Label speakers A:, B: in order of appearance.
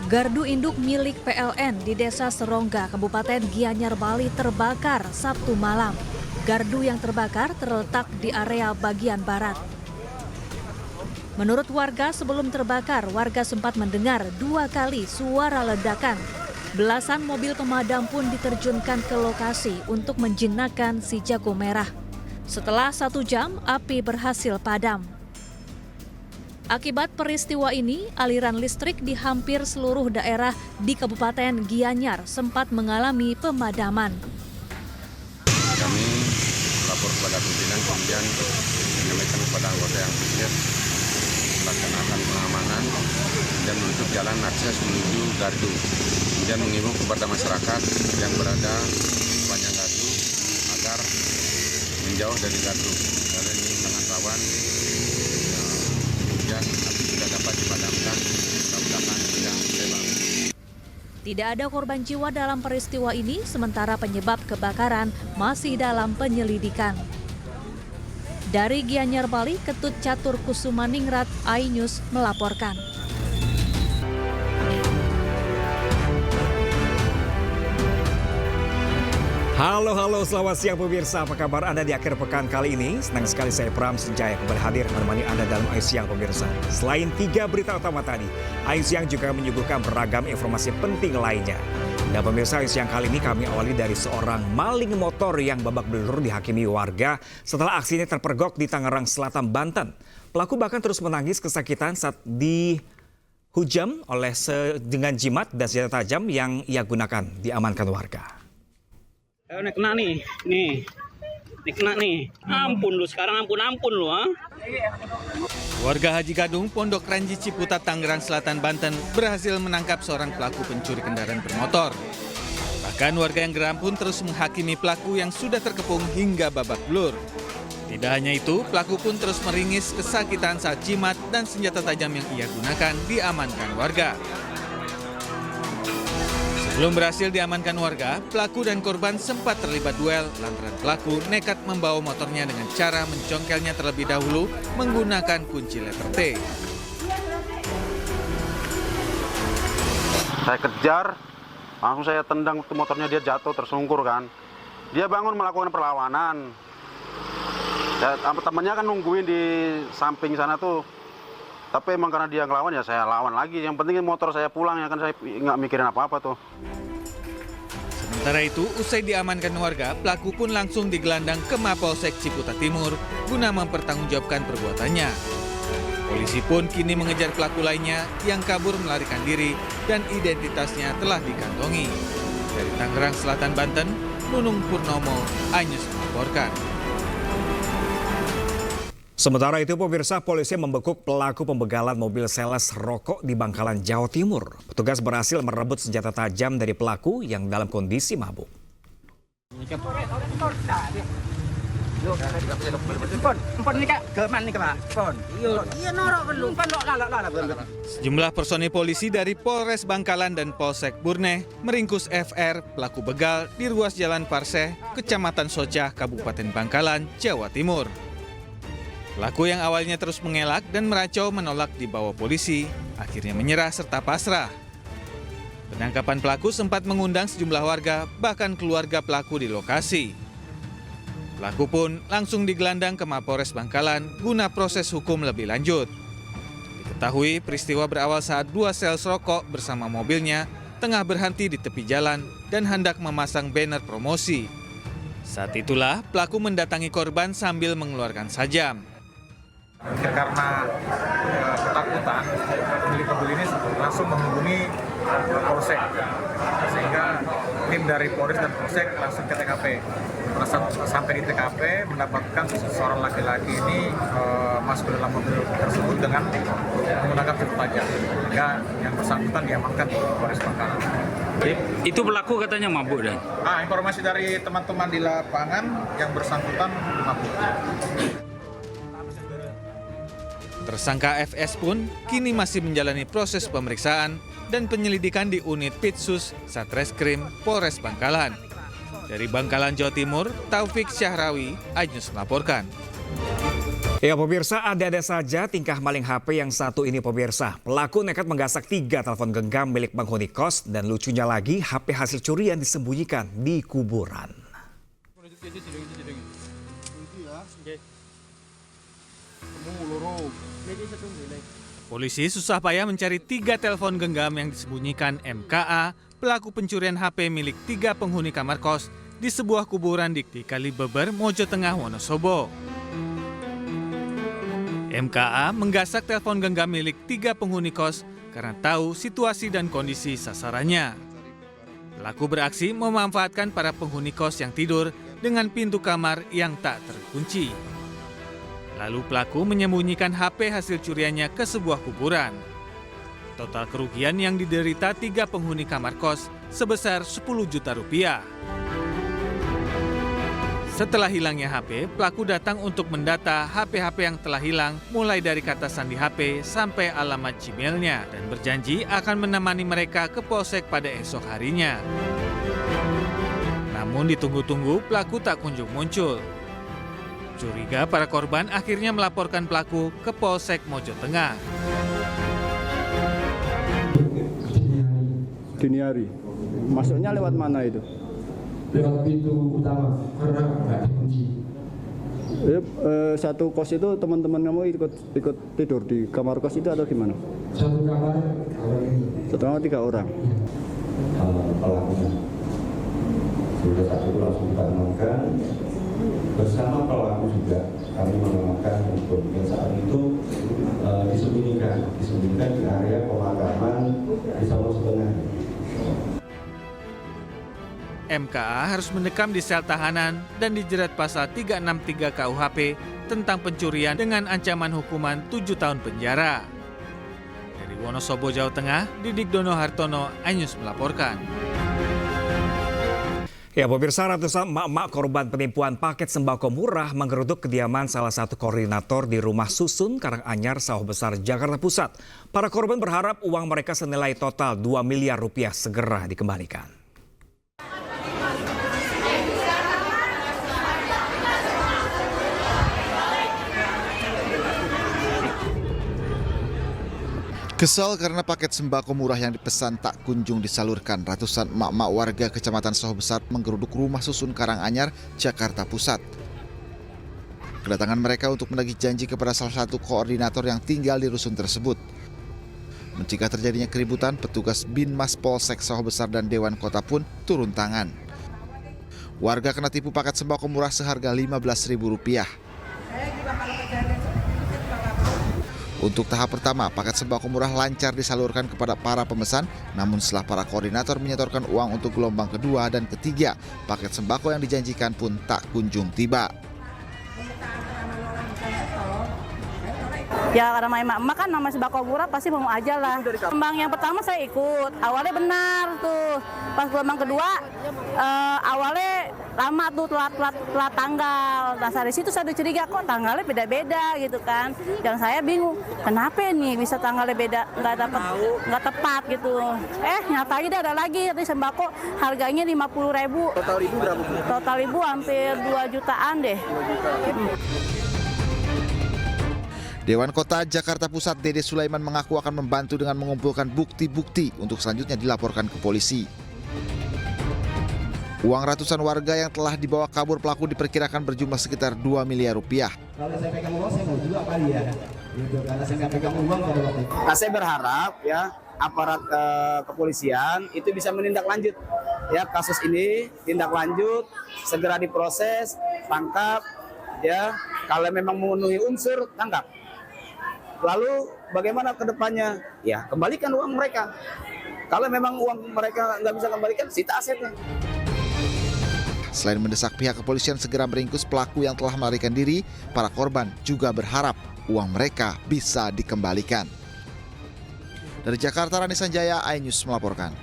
A: Gardu induk milik PLN di Desa Serongga, Kabupaten Gianyar, Bali terbakar Sabtu malam. Gardu yang terbakar terletak di area bagian barat. Menurut warga, sebelum terbakar, warga sempat mendengar 2 kali suara ledakan. Belasan mobil pemadam pun diterjunkan ke lokasi untuk menjinakkan si jago merah. Setelah 1 jam, api berhasil padam. Akibat peristiwa ini, aliran listrik di hampir seluruh daerah di Kabupaten Gianyar sempat mengalami pemadaman.
B: Kami lapor kepada pimpinan, kemudian menyampaikan kepada anggota yang bertugas melaksanakan pengamanan dan menutup jalan akses menuju gardu. Kemudian mengimbau kepada masyarakat yang berada sepanjang gardu agar menjauh dari gardu karena ini sangat rawan. Dan api sudah dapat dipadamkan, mudah-mudahan tidak terbang.
A: Tidak ada korban jiwa dalam peristiwa ini, sementara penyebab kebakaran masih dalam penyelidikan. Dari Gianyar, Bali, Ketut Catur Kusumaningrat, iNews melaporkan.
C: Halo, selamat siang pemirsa. Apa kabar Anda di akhir pekan kali ini? Senang sekali saya Pram Senjaya kembali hadir menemani Anda dalam Ayu Siang pemirsa. Selain 3 berita utama tadi, Ayu Siang juga menyuguhkan beragam informasi penting lainnya. Dan pemirsa, Ayu Siang kali ini kami awali dari seorang maling motor yang babak belur dihakimi warga setelah aksinya terpergok di Tangerang Selatan, Banten. Pelaku bahkan terus menangis kesakitan saat dihujam dengan jimat dan senjata tajam yang ia gunakan, diamankan warga.
D: Ini kena nih, ini kena nih. Ampun lu sekarang, ampun lu, ha?
E: Warga Haji Gadung, Pondok Ranji Ciputat, Tangerang Selatan, Banten berhasil menangkap seorang pelaku pencuri kendaraan bermotor. Bahkan warga yang geram pun terus menghakimi pelaku yang sudah terkepung hingga babak belur. Tidak hanya itu, pelaku pun terus meringis kesakitan saat jimat dan senjata tajam yang ia gunakan diamankan warga. Sebelum berhasil diamankan warga, pelaku dan korban sempat terlibat duel lantaran pelaku nekat membawa motornya dengan cara mencongkelnya terlebih dahulu menggunakan kunci letter T.
F: Saya kejar, langsung saya tendang motornya, dia jatuh tersungkur kan. Dia bangun melakukan perlawanan. Temannya kan nungguin di samping sana tuh. Tapi emang karena dia ngelawan ya saya lawan lagi. Yang penting motor saya pulang ya kan, saya nggak mikirin apa-apa tuh.
E: Sementara itu, usai diamankan warga, pelaku pun langsung digelandang ke Mapolsek Ciputat Timur guna mempertanggungjawabkan perbuatannya. Polisi pun kini mengejar pelaku lainnya yang kabur melarikan diri dan identitasnya telah dikantongi. Dari Tangerang Selatan, Banten, Nunung Purnomo, iNews melaporkan.
C: Sementara itu pemirsa, polisi membekuk pelaku pembegalan mobil sales rokok di Bangkalan, Jawa Timur. Petugas berhasil merebut senjata tajam dari pelaku yang dalam kondisi mabuk.
E: Sejumlah personil polisi dari Polres Bangkalan dan Polsek Burneh meringkus FR, pelaku begal di ruas Jalan Parseh, Kecamatan Socah, Kabupaten Bangkalan, Jawa Timur. Pelaku yang awalnya terus mengelak dan meracau menolak dibawa polisi, akhirnya menyerah serta pasrah. Penangkapan pelaku sempat mengundang sejumlah warga, bahkan keluarga pelaku di lokasi. Pelaku pun langsung digelandang ke Mapolres Bangkalan guna proses hukum lebih lanjut. Diketahui peristiwa berawal saat 2 sales rokok bersama mobilnya tengah berhenti di tepi jalan dan hendak memasang banner promosi. Saat itulah pelaku mendatangi korban sambil mengeluarkan sajam.
G: Karena ketakutan, pembeli ini langsung menghubungi Polsek, sehingga tim dari Polres dan Polsek langsung ke TKP. Sampai di TKP mendapatkan seorang laki-laki ini masuk ke dalam mobil tersebut dengan menggunakan senjata tajam, sehingga yang bersangkutan diamankan di Polres Bangkalan.
D: Itu pelaku katanya mabuk dan?
G: Informasi dari teman-teman di lapangan yang bersangkutan mabuk.
E: Tersangka FS pun kini masih menjalani proses pemeriksaan dan penyelidikan di unit Pitsus Satreskrim Polres Bangkalan. Dari Bangkalan, Jawa Timur, Taufik Syahrawi, iNews melaporkan.
C: Ya pemirsa, ada saja tingkah maling HP yang satu ini pemirsa. Pelaku nekat menggasak 3 telepon genggam milik penghuni kos dan lucunya lagi HP hasil curian disembunyikan di kuburan.
E: Polisi susah payah mencari 3 telepon genggam yang disembunyikan MKA, pelaku pencurian HP milik 3 penghuni kamar kos di sebuah kuburan di Kalibeber, Mojo Tengah, Wonosobo. MKA menggasak telepon genggam milik 3 penghuni kos karena tahu situasi dan kondisi sasarannya. Pelaku beraksi memanfaatkan para penghuni kos yang tidur dengan pintu kamar yang tak terkunci. Lalu pelaku menyembunyikan HP hasil curiannya ke sebuah kuburan. Total kerugian yang diderita 3 penghuni kamar kos sebesar 10 juta rupiah. Setelah hilangnya HP, pelaku datang untuk mendata HP-HP yang telah hilang mulai dari kata sandi HP sampai alamat Gmail-nya dan berjanji akan menemani mereka ke polsek pada esok harinya. Namun ditunggu-tunggu pelaku tak kunjung muncul. Curiga para korban akhirnya melaporkan pelaku ke Polsek Mojo Tengah.
H: Dini hari, masuknya lewat mana itu?
I: Lewat pintu utama karena nggak dikunci.
H: Satu kos itu teman-teman kamu ikut tidur di kamar kos itu atau gimana?
I: Satu kamar
H: Satu kamar 3 orang.
J: Pelakunya sudah saat itu langsung kita amankan bersama pelaku juga kami mengamankan untuk yang saat itu disembunyikan di area pemakaman di Solo Tengah.
E: MKA harus mendekam di sel tahanan dan dijerat pasal 363 KUHP tentang pencurian dengan ancaman hukuman 7 tahun penjara. Dari Wonosobo, Jawa Tengah, Didik Dono Hartono, iNews melaporkan.
C: Ya pemirsa, ratusan emak-emak korban penipuan paket sembako murah menggeruduk kediaman salah satu koordinator di Rumah Susun, Karanganyar, Sawah Besar, Jakarta Pusat. Para korban berharap uang mereka senilai total 2 miliar rupiah segera dikembalikan.
K: Kesal karena paket sembako murah yang dipesan tak kunjung disalurkan, ratusan emak-emak warga Kecamatan Sawah Besar menggeruduk Rumah Susun Karanganyar, Jakarta Pusat. Kedatangan mereka untuk menagih janji kepada salah satu koordinator yang tinggal di rusun tersebut. Mencegah terjadinya keributan, petugas Binmas Polsek Sawah Besar dan Dewan Kota pun turun tangan. Warga kena tipu paket sembako murah seharga Rp15.000. Untuk tahap pertama, paket sembako murah lancar disalurkan kepada para pemesan, namun setelah para koordinator menyetorkan uang untuk gelombang kedua dan ketiga, paket sembako yang dijanjikan pun tak kunjung tiba.
L: Ya karena emak-emak kan nama sembako murah pasti mau aja lah. Gelombang yang pertama saya ikut, awalnya benar tuh. Pas gelombang kedua, awalnya lama tuh telat tanggal. Nah dari situ saya curiga kok tanggalnya beda-beda gitu kan. Dan saya bingung, kenapa nih bisa tanggalnya beda, nggak tepat gitu. Nyatanya ada lagi sembako harganya 50.000.
H: Total ibu berapa?
L: Total ibu hampir 2 jutaan deh.
K: Dewan Kota Jakarta Pusat Dede Sulaiman mengaku akan membantu dengan mengumpulkan bukti-bukti untuk selanjutnya dilaporkan ke polisi. Uang ratusan warga yang telah dibawa kabur pelaku diperkirakan berjumlah sekitar 2 miliar rupiah.
I: Kalau saya pegang uang saya mau juga kali ya. Karena saya nggak pegang uang pada waktu itu.
M: Nah, saya berharap ya aparat kepolisian itu bisa menindaklanjut ya kasus ini, tindak lanjut, segera diproses, tangkap ya. Kalau memang memenuhi unsur, tangkap. Lalu bagaimana ke depannya? Ya kembalikan uang mereka. Kalau memang uang mereka nggak bisa kembalikan, sita asetnya.
K: Selain mendesak pihak kepolisian segera meringkus pelaku yang telah melarikan diri, para korban juga berharap uang mereka bisa dikembalikan. Dari Jakarta, Rani Sanjaya, iNews melaporkan.